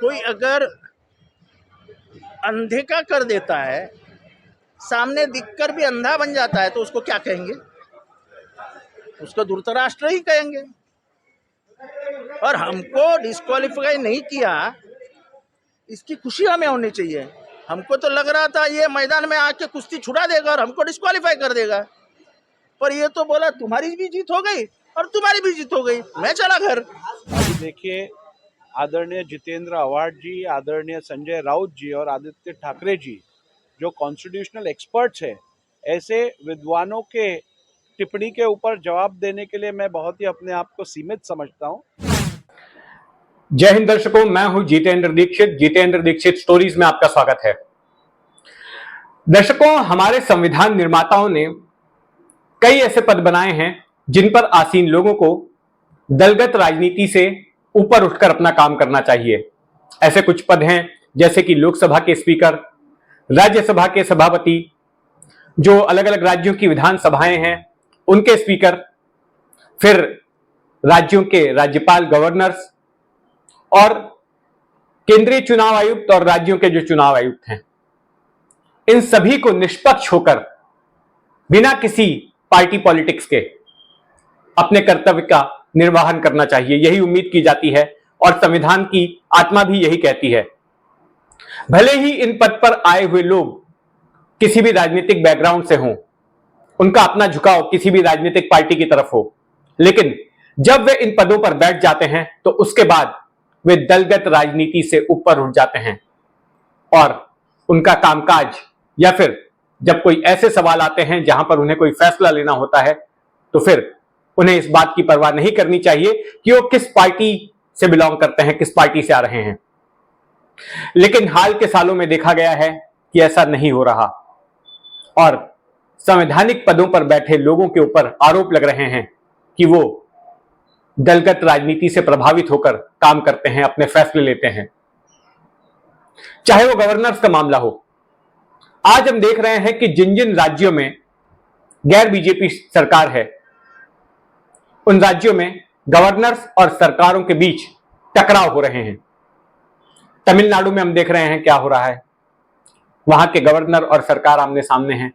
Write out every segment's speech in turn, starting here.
कोई अगर अंधे का कर देता है, सामने दिखकर भी अंधा बन जाता है, तो उसको क्या कहेंगे? उसको धृतराष्ट्र ही कहेंगे। और हमको डिस्क्वालीफाई नहीं किया, इसकी खुशी हमें होनी चाहिए। हमको तो लग रहा था ये मैदान में आके कुश्ती छुड़ा देगा और हमको डिस्क्वालीफाई कर देगा, पर ये तो बोला तुम्हारी भी जीत हो गई और तुम्हारी भी जीत हो गई, मैं चला घर। अभी देखिए, आदरणीय जितेंद्र आव्हाड जी, आदरणीय संजय राउत जी और आदित्य ठाकरे जी जो कॉन्स्टिट्यूशनल एक्सपर्ट्स हैं, ऐसे विद्वानों के टिप्पणी के ऊपर जवाब देने के लिए मैं बहुत ही अपने आप को सीमित समझता हूं। जय हिंद दर्शकों, मैं हूं जितेंद्र दीक्षित। जितेंद्र दीक्षित स्टोरीज में आपका स्वागत है। दर्शकों, हमारे संविधान निर्माताओं ने कई ऐसे पद बनाए हैं जिन पर आसीन लोगों को दलगत राजनीति से ऊपर उठकर अपना काम करना चाहिए। ऐसे कुछ पद हैं जैसे कि लोकसभा के स्पीकर, राज्यसभा के सभापति, जो अलग अलग राज्यों की विधानसभाएं हैं उनके स्पीकर, फिर राज्यों के राज्यपाल, गवर्नर्स, और केंद्रीय चुनाव आयुक्त और राज्यों के जो चुनाव आयुक्त हैं, इन सभी को निष्पक्ष होकर बिना किसी पार्टी पॉलिटिक्स के अपने कर्तव्य का निर्वहन करना चाहिए। यही उम्मीद की जाती है और संविधान की आत्मा भी यही कहती है। भले ही इन पद पर आए हुए लोग किसी भी राजनीतिक बैकग्राउंड से हों, उनका अपना झुकाव किसी भी राजनीतिक पार्टी की तरफ हो, लेकिन जब वे इन पदों पर बैठ जाते हैं तो उसके बाद वे दलगत राजनीति से ऊपर उठ जाते हैं और उनका कामकाज, या फिर जब कोई ऐसे सवाल आते हैं जहां पर उन्हें कोई फैसला लेना होता है, तो फिर उन्हें इस बात की परवाह नहीं करनी चाहिए कि वो किस पार्टी से बिलोंग करते हैं, किस पार्टी से आ रहे हैं। लेकिन हाल के सालों में देखा गया है कि ऐसा नहीं हो रहा और संवैधानिक पदों पर बैठे लोगों के ऊपर आरोप लग रहे हैं कि वो दलगत राजनीति से प्रभावित होकर काम करते हैं, अपने फैसले लेते हैं। चाहे वो गवर्नर्स का मामला हो, आज हम देख रहे हैं कि जिन जिन राज्यों में गैर बीजेपी सरकार है, उन राज्यों में गवर्नर्स और सरकारों के बीच टकराव हो रहे हैं। तमिलनाडु में हम देख रहे हैं क्या हो रहा है, वहां के गवर्नर और सरकार आमने सामने हैं।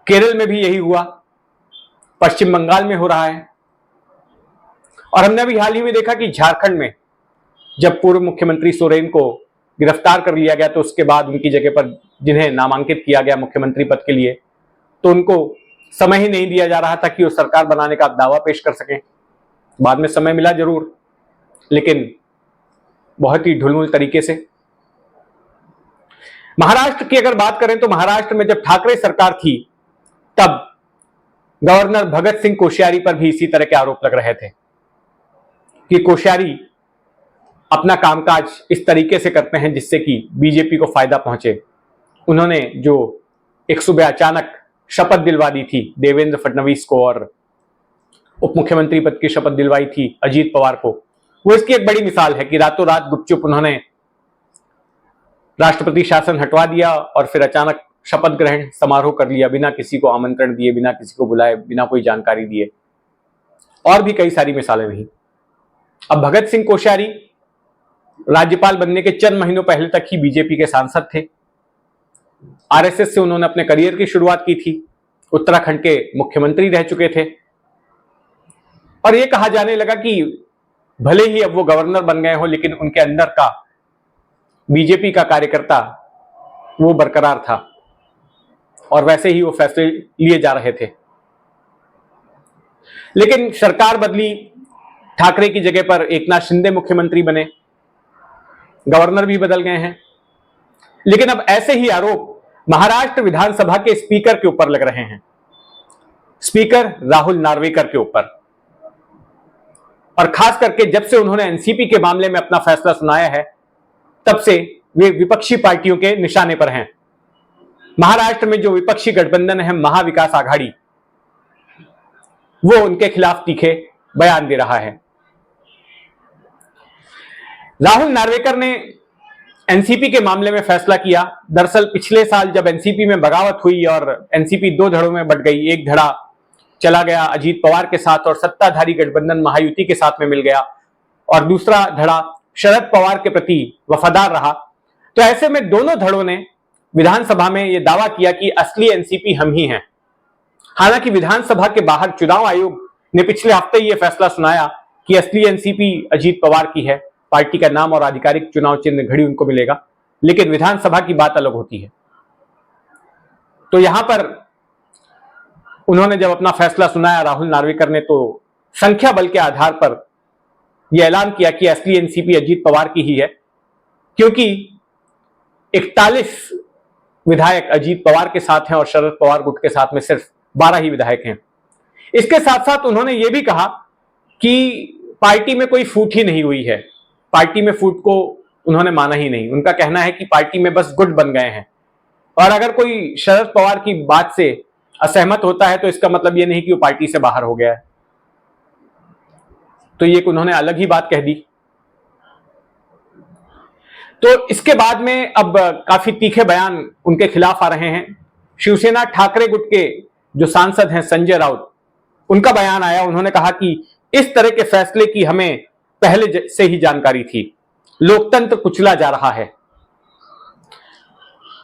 केरल में भी यही हुआ, पश्चिम बंगाल में हो रहा है, और हमने अभी हाल ही में देखा कि झारखंड में जब पूर्व मुख्यमंत्री सोरेन को गिरफ्तार कर लिया गया, तो उसके बाद उनकी जगह पर जिन्हें नामांकित किया गया मुख्यमंत्री पद के लिए, तो उनको समय ही नहीं दिया जा रहा था कि वो सरकार बनाने का दावा पेश कर सकें। बाद में समय मिला जरूर, लेकिन बहुत ही ढुलमुल तरीके से। महाराष्ट्र की अगर बात करें तो महाराष्ट्र में जब ठाकरे सरकार थी, तब गवर्नर भगत सिंह कोश्यारी पर भी इसी तरह के आरोप लग रहे थे कि कोश्यारी अपना कामकाज इस तरीके से करते हैं जिससे कि बीजेपी को फायदा पहुंचे। उन्होंने जो एक सुबह अचानक शपथ दिलवा दी थी देवेंद्र फडणवीस को और उप मुख्यमंत्री पद की शपथ दिलवाई थी अजीत पवार को, वो इसकी एक बड़ी मिसाल है कि रातों रात गुपचुप उन्होंने राष्ट्रपति शासन हटवा दिया और फिर अचानक शपथ ग्रहण समारोह कर लिया, बिना किसी को आमंत्रण दिए, बिना किसी को बुलाए, बिना कोई जानकारी दिए। और भी कई सारी मिसालें नहीं। अब भगत सिंह कोश्यारी राज्यपाल बनने के चंद महीनों पहले तक ही बीजेपी के सांसद थे। आरएसएस से उन्होंने अपने करियर की शुरुआत की थी, उत्तराखंड के मुख्यमंत्री रह चुके थे, और यह कहा जाने लगा कि भले ही अब वो गवर्नर बन गए हो, लेकिन उनके अंदर का बीजेपी का कार्यकर्ता वो बरकरार था और वैसे ही वो फैसले लिए जा रहे थे। लेकिन सरकार बदली, ठाकरे की जगह पर एकनाथ शिंदे मुख्यमंत्री बने, गवर्नर भी बदल गए हैं, लेकिन अब ऐसे ही आरोप महाराष्ट्र विधानसभा के स्पीकर के ऊपर लग रहे हैं, स्पीकर राहुल नार्वेकर के ऊपर। और खास करके जब से उन्होंने एनसीपी के मामले में अपना फैसला सुनाया है, तब से वे विपक्षी पार्टियों के निशाने पर हैं। महाराष्ट्र में जो विपक्षी गठबंधन है महाविकास आघाड़ी, वो उनके खिलाफ तीखे बयान दे रहा है। राहुल नार्वेकर ने एनसीपी के मामले में फैसला किया। दरअसल पिछले साल जब एनसीपी में बगावत हुई और एनसीपी दो धड़ों में बंट गई, एक धड़ा चला गया अजीत पवार के साथ और सत्ताधारी गठबंधन महायुति के साथ में मिल गया, और दूसरा धड़ा शरद पवार के प्रति वफादार रहा। तो ऐसे में दोनों धड़ों ने विधानसभा में यह दावा किया कि असली एनसीपी हम ही हैं। हालांकि विधानसभा के बाहर चुनाव आयोग ने पिछले हफ्ते यह फैसला सुनाया कि असली एनसीपी अजीत पवार की है, पार्टी का नाम और आधिकारिक चुनाव चिन्ह घड़ी उनको मिलेगा, लेकिन विधानसभा की बात अलग होती है। तो यहां पर उन्होंने जब अपना फैसला सुनाया राहुल नार्वेकर ने, तो संख्या बल के आधार पर यह ऐलान किया कि असली एनसीपी अजीत पवार की ही है, क्योंकि 41 विधायक अजीत पवार के साथ हैं और शरद पवार गुट के साथ में सिर्फ 12 ही विधायक हैं। इसके साथ साथ उन्होंने यह भी कहा कि पार्टी में कोई फूट ही नहीं हुई है, पार्टी में फूट को उन्होंने माना ही नहीं। उनका कहना है कि पार्टी में बस गुट बन गए हैं, और अगर कोई शरद पवार की बात से असहमत होता है तो इसका मतलब यह नहीं कि वो पार्टी से बाहर हो गया है। तो ये उन्होंने अलग ही बात कह दी। तो इसके बाद में अब काफी तीखे बयान उनके खिलाफ आ रहे हैं। शिवसेना ठाकरे गुट के जो सांसद हैं संजय राउत, उनका बयान आया। उन्होंने कहा कि इस तरह के फैसले की हमें पहले से ही जानकारी थी, लोकतंत्र कुचला जा रहा है।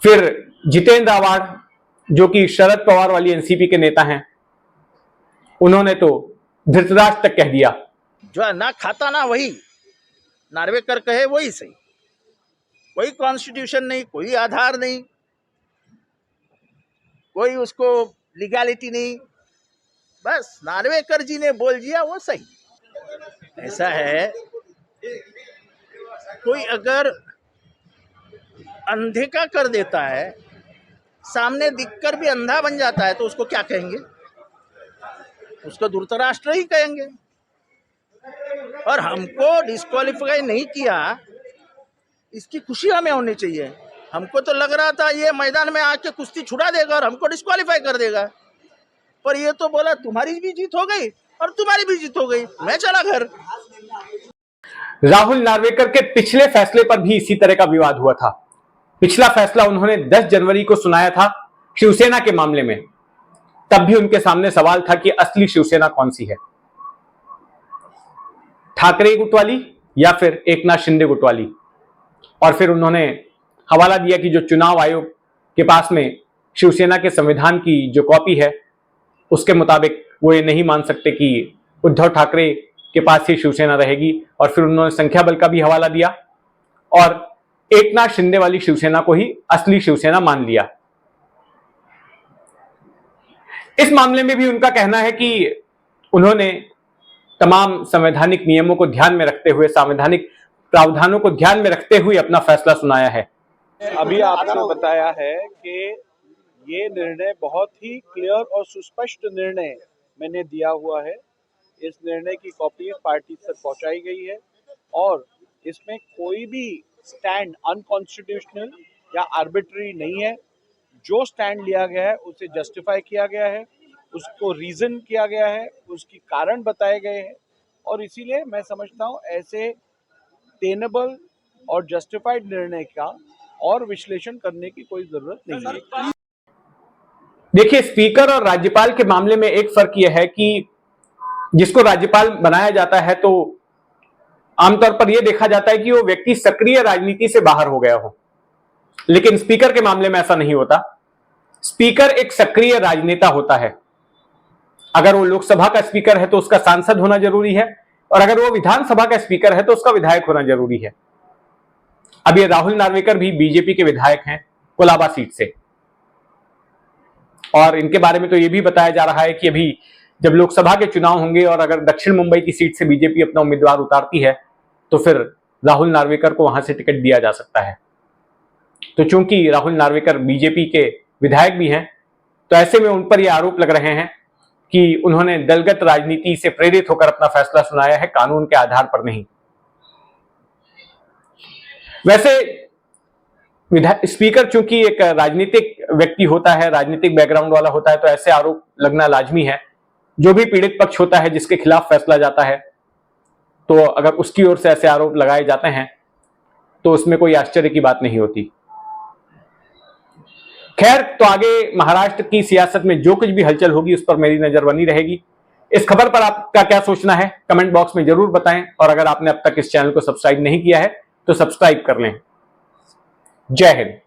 फिर जितेंद्र आव्हाड जो कि शरद पवार वाली एनसीपी के नेता हैं, उन्होंने तो धृतराष्ट्र तक कह दिया। जो है ना खाता ना वही नार्वेकर कहे वही सही, कोई कॉन्स्टिट्यूशन नहीं, कोई आधार नहीं, कोई उसको लीगैलिटी नहीं, बस नार्वेकर जी ने बोल दिया वो सही। ऐसा है, कोई अगर अंधे का कर देता है, सामने दिखकर भी अंधा बन जाता है, तो उसको क्या कहेंगे? उसको धृतराष्ट्र ही कहेंगे। और हमको डिस्क्वालीफाई नहीं किया, इसकी खुशी हमें होनी चाहिए। हमको तो लग रहा था ये मैदान में आके कुश्ती छुड़ा देगा और हमको डिस्क्वालीफाई कर देगा, पर ये तो बोला तुम्हारी भी जीत हो गई और तुम्हारी भी जीत हो गई, मैं चला घर। राहुल नार्वेकर के पिछले फैसले पर भी इसी तरह का विवाद हुआ था। पिछला फैसला उन्होंने 10 जनवरी को सुनाया था शिवसेना के मामले में। तब भी उनके सामने सवाल था कि असली शिवसेना कौन सी है, ठाकरे गुट वाली या फिर एकनाथ शिंदे गुट वाली। और फिर उन्होंने हवाला दिया कि जो चुनाव आयोग के पास में शिवसेना के संविधान की जो कॉपी है, उसके मुताबिक वो ये नहीं मान सकते कि उद्धव ठाकरे के पास ही शिवसेना रहेगी। और फिर उन्होंने संख्या बल का भी हवाला दिया और एकनाथ शिंदे वाली शिवसेना को ही असली शिवसेना मान लिया। इस मामले में भी उनका कहना है कि उन्होंने तमाम संवैधानिक नियमों को ध्यान में रखते हुए, संवैधानिक प्रावधानों को ध्यान में रखते हुए अपना फैसला सुनाया है। अभी आपको बताया है कि ये निर्णय बहुत ही क्लियर और सुस्पष्ट निर्णय मैंने दिया हुआ है। इस निर्णय की कॉपी पार्टी तक पहुंचाई गई है और इसमें कोई भी स्टैंड अनकॉन्स्टिट्यूशनल या आर्बिट्री नहीं है। जो स्टैंड लिया गया है उसे जस्टिफाई किया गया है, उसको रीजन किया गया है, उसकी कारण बताए गए हैं, और इसीलिए मैं समझता हूँ ऐसे टेनेबल और जस्टिफाइड निर्णय का और विश्लेषण करने की कोई जरूरत नहीं है। देखिए, स्पीकर और राज्यपाल के मामले में एक फर्क यह है कि जिसको राज्यपाल बनाया जाता है तो आमतौर पर यह देखा जाता है कि वो व्यक्ति सक्रिय राजनीति से बाहर हो गया हो, लेकिन स्पीकर के मामले में ऐसा नहीं होता। स्पीकर एक सक्रिय राजनेता होता है। अगर वो लोकसभा का स्पीकर है तो उसका सांसद होना जरूरी है, और अगर वो विधानसभा का स्पीकर है तो उसका विधायक होना जरूरी है। अब ये राहुल नार्वेकर भी बीजेपी के विधायक हैं कोलाबा सीट से, और इनके बारे में तो ये भी बताया जा रहा है कि अभी जब लोकसभा के चुनाव होंगे और अगर दक्षिण मुंबई की सीट से बीजेपी अपना उम्मीदवार उतारती है तो फिर राहुल नार्वेकर को वहां से टिकट दिया जा सकता है। तो चूंकि राहुल नार्वेकर बीजेपी के विधायक भी हैं, तो ऐसे में उन पर यह आरोप लग रहे हैं कि उन्होंने दलगत राजनीति से प्रेरित होकर अपना फैसला सुनाया है, कानून के आधार पर नहीं। वैसे स्पीकर चूंकि एक राजनीतिक व्यक्ति होता है, राजनीतिक बैकग्राउंड वाला होता है, तो ऐसे आरोप लगना लाजमी है। जो भी पीड़ित पक्ष होता है जिसके खिलाफ फैसला जाता है, तो अगर उसकी ओर से ऐसे आरोप लगाए जाते हैं तो उसमें कोई आश्चर्य की बात नहीं होती। खैर, तो आगे महाराष्ट्र की सियासत में जो कुछ भी हलचल होगी उस पर मेरी नजर बनी रहेगी। इस खबर पर आपका क्या सोचना है कमेंट बॉक्स में जरूर बताएं, और अगर आपने अब तक इस चैनल को सब्सक्राइब नहीं किया है तो सब्सक्राइब कर लें। जय हिंद।